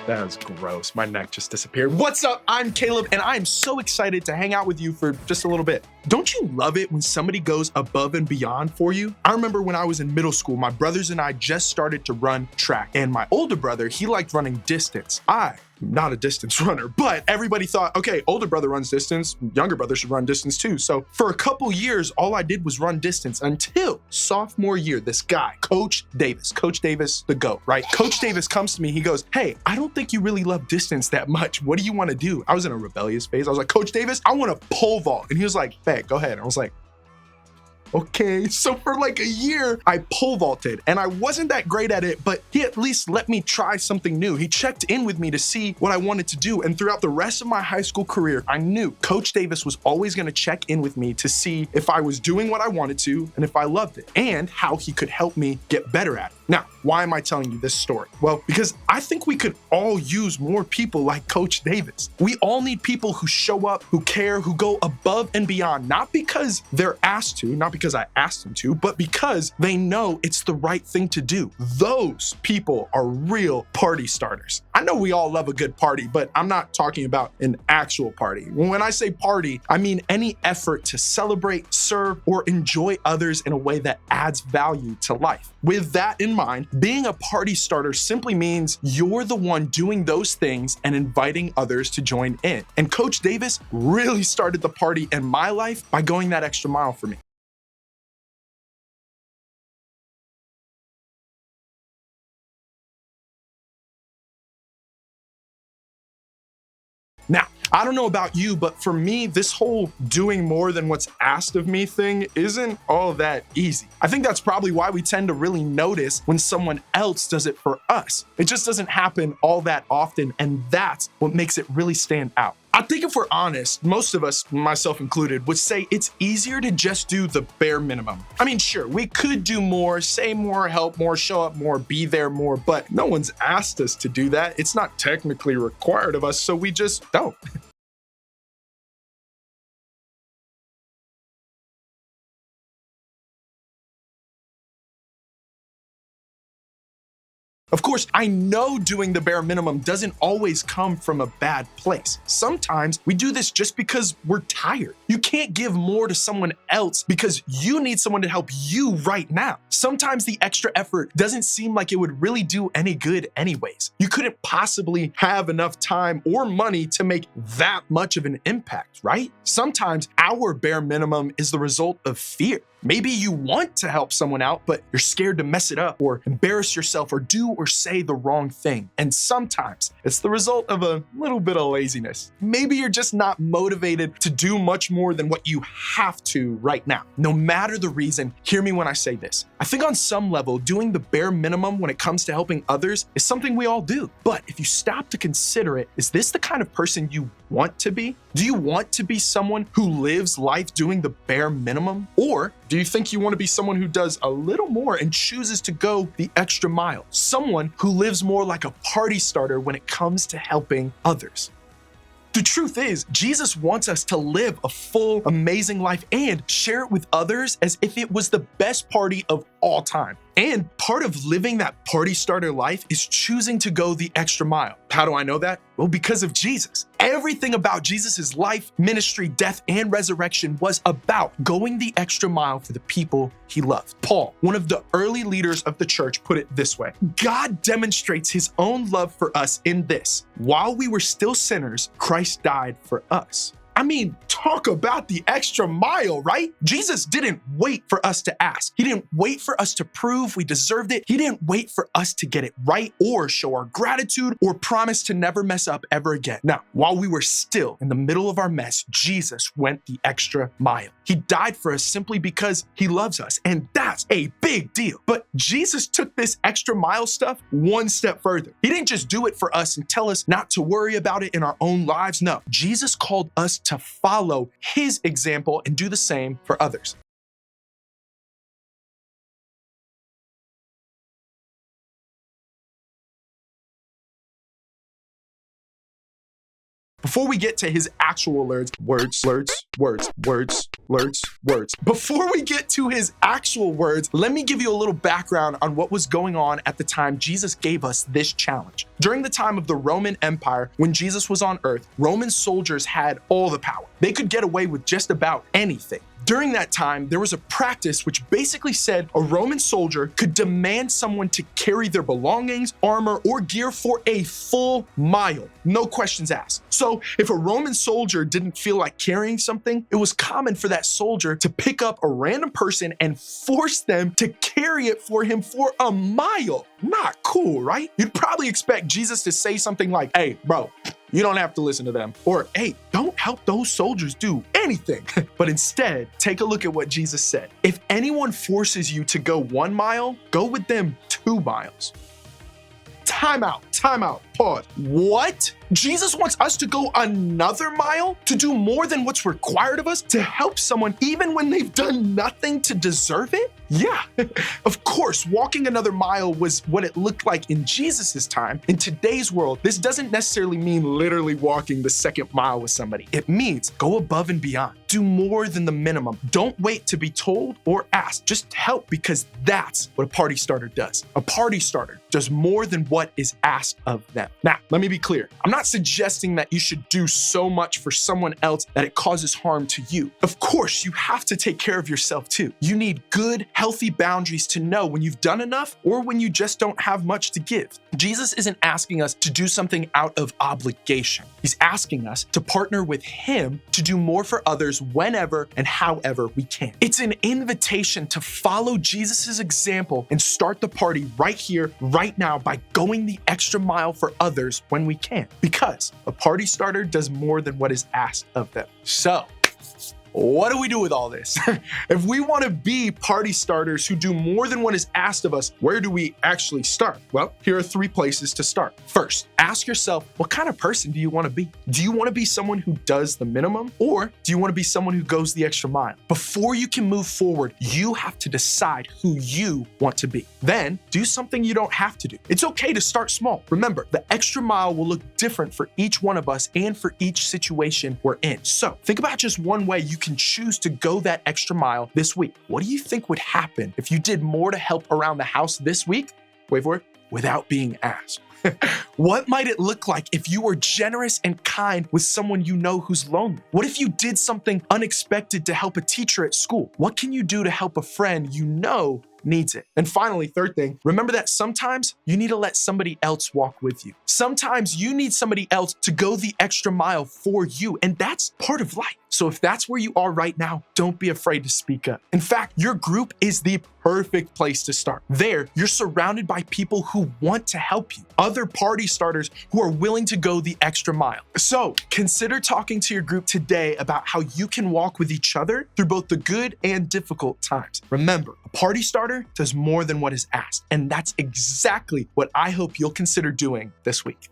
That was gross. My neck just disappeared. What's up? I'm Caleb, and I'm so excited to hang out with you for just a little bit. Don't you love it when somebody goes above and beyond for you? I remember when I was in middle school, my brothers and I just started to run track, and my older brother, he liked running distance. I'm not a distance runner, but everybody thought, okay, older brother runs distance, younger brother should run distance too. So for a couple years, all I did was run distance until sophomore year, this guy, Coach Davis, the GOAT, right? Coach Davis comes to me, he goes, hey, I don't think you really love distance that much. What do you want to do? I was in a rebellious phase. I was like, Coach Davis, I want to pole vault. And he was like, hey, go ahead. I was like, okay, so for like a year, I pole vaulted and I wasn't that great at it, but he at least let me try something new. He checked in with me to see what I wanted to do. And throughout the rest of my high school career, I knew Coach Davis was always going to check in with me to see if I was doing what I wanted to and if I loved it and how he could help me get better at it. Now, why am I telling you this story? Well, because I think we could all use more people like Coach Davis. We all need people who show up, who care, who go above and beyond, not because they're asked to, not because I asked them to, but because they know it's the right thing to do. Those people are real party starters. I know we all love a good party, but I'm not talking about an actual party. When I say party, I mean any effort to celebrate, serve, or enjoy others in a way that adds value to life. With that in mind, being a party starter simply means you're the one doing those things and inviting others to join in. And Coach Davis really started the party in my life by going that extra mile for me. Now, I don't know about you, but for me, this whole doing more than what's asked of me thing isn't all that easy. I think that's probably why we tend to really notice when someone else does it for us. It just doesn't happen all that often, and that's what makes it really stand out. I think if we're honest, most of us, myself included, would say it's easier to just do the bare minimum. I mean, sure, we could do more, say more, help more, show up more, be there more, but no one's asked us to do that. It's not technically required of us, so we just don't. Of course, I know doing the bare minimum doesn't always come from a bad place. Sometimes we do this just because we're tired. You can't give more to someone else because you need someone to help you right now. Sometimes the extra effort doesn't seem like it would really do any good anyways. You couldn't possibly have enough time or money to make that much of an impact, right? Sometimes our bare minimum is the result of fear. Maybe you want to help someone out, but you're scared to mess it up or embarrass yourself or do or say the wrong thing. And sometimes it's the result of a little bit of laziness. Maybe you're just not motivated to do much more than what you have to right now. No matter the reason, hear me when I say this. I think on some level, doing the bare minimum when it comes to helping others is something we all do. But if you stop to consider it, is this the kind of person you want to be? Do you want to be someone who lives life doing the bare minimum? Or do you think you want to be someone who does a little more and chooses to go the extra mile? Someone who lives more like a party starter when it comes to helping others. The truth is, Jesus wants us to live a full, amazing life and share it with others as if it was the best party of all time. And part of living that party starter life is choosing to go the extra mile. How do I know that? Well, because of Jesus. Everything about Jesus' life, ministry, death, and resurrection was about going the extra mile for the people he loved. Paul, one of the early leaders of the church, put it this way: God demonstrates his own love for us in this: while we were still sinners, Christ died for us. I mean, talk about the extra mile, right? Jesus didn't wait for us to ask. He didn't wait for us to prove we deserved it. He didn't wait for us to get it right or show our gratitude or promise to never mess up ever again. Now, while we were still in the middle of our mess, Jesus went the extra mile. He died for us simply because he loves us, and that's a big deal. But Jesus took this extra mile stuff one step further. He didn't just do it for us and tell us not to worry about it in our own lives. No, Jesus called us to follow his example and do the same for others. Before we get to his actual Before we get to his actual words, let me give you a little background on what was going on at the time Jesus gave us this challenge. During the time of the Roman Empire, when Jesus was on earth, Roman soldiers had all the power. They could get away with just about anything. During that time, there was a practice which basically said a Roman soldier could demand someone to carry their belongings, armor, or gear for a full mile. No questions asked. So if a Roman soldier didn't feel like carrying something, it was common for that soldier to pick up a random person and force them to carry it for him for a mile. Not cool, right? You'd probably expect Jesus to say something like, "Hey, bro, you don't have to listen to them." Or, "Hey, don't help those soldiers do anything." But instead, take a look at what Jesus said. If anyone forces you to go 1 mile, go with them 2 miles. Time out, pause. What? Jesus wants us to go another mile to do more than what's required of us to help someone even when they've done nothing to deserve it? Yeah, of course, walking another mile was what it looked like in Jesus's time. In today's world, this doesn't necessarily mean literally walking the second mile with somebody. It means go above and beyond. Do more than the minimum. Don't wait to be told or asked. Just help, because that's what a party starter does. A party starter does more than what is asked of them. Now, let me be clear. I'm not suggesting that you should do so much for someone else that it causes harm to you. Of course, you have to take care of yourself too. You need good, healthy boundaries to know when you've done enough or when you just don't have much to give. Jesus isn't asking us to do something out of obligation. He's asking us to partner with him to do more for others whenever and however we can. It's an invitation to follow Jesus's example and start the party right here, right now, by going the extra mile for others when we can. Because a party starter does more than what is asked of them. So, what do we do with all this? If we want to be party starters who do more than what is asked of us, where do we actually start? Well, here are 3 places to start. First, ask yourself, what kind of person do you want to be? Do you want to be someone who does the minimum, or do you want to be someone who goes the extra mile? Before you can move forward, you have to decide who you want to be. Then, do something you don't have to do. It's okay to start small. Remember, the extra mile will look different for each one of us and for each situation we're in. So, think about just one way you can choose to go that extra mile this week. What do you think would happen if you did more to help around the house this week? Wait for it. Without being asked. What might it look like if you were generous and kind with someone you know who's lonely? What if you did something unexpected to help a teacher at school? What can you do to help a friend you know needs it? And finally, third thing, remember that sometimes you need to let somebody else walk with you. Sometimes you need somebody else to go the extra mile for you, and that's part of life. So if that's where you are right now, don't be afraid to speak up. In fact, your group is the perfect place to start. There, you're surrounded by people who want to help you, other party starters who are willing to go the extra mile. So consider talking to your group today about how you can walk with each other through both the good and difficult times. Remember, a party starter does more than what is asked, and that's exactly what I hope you'll consider doing this week.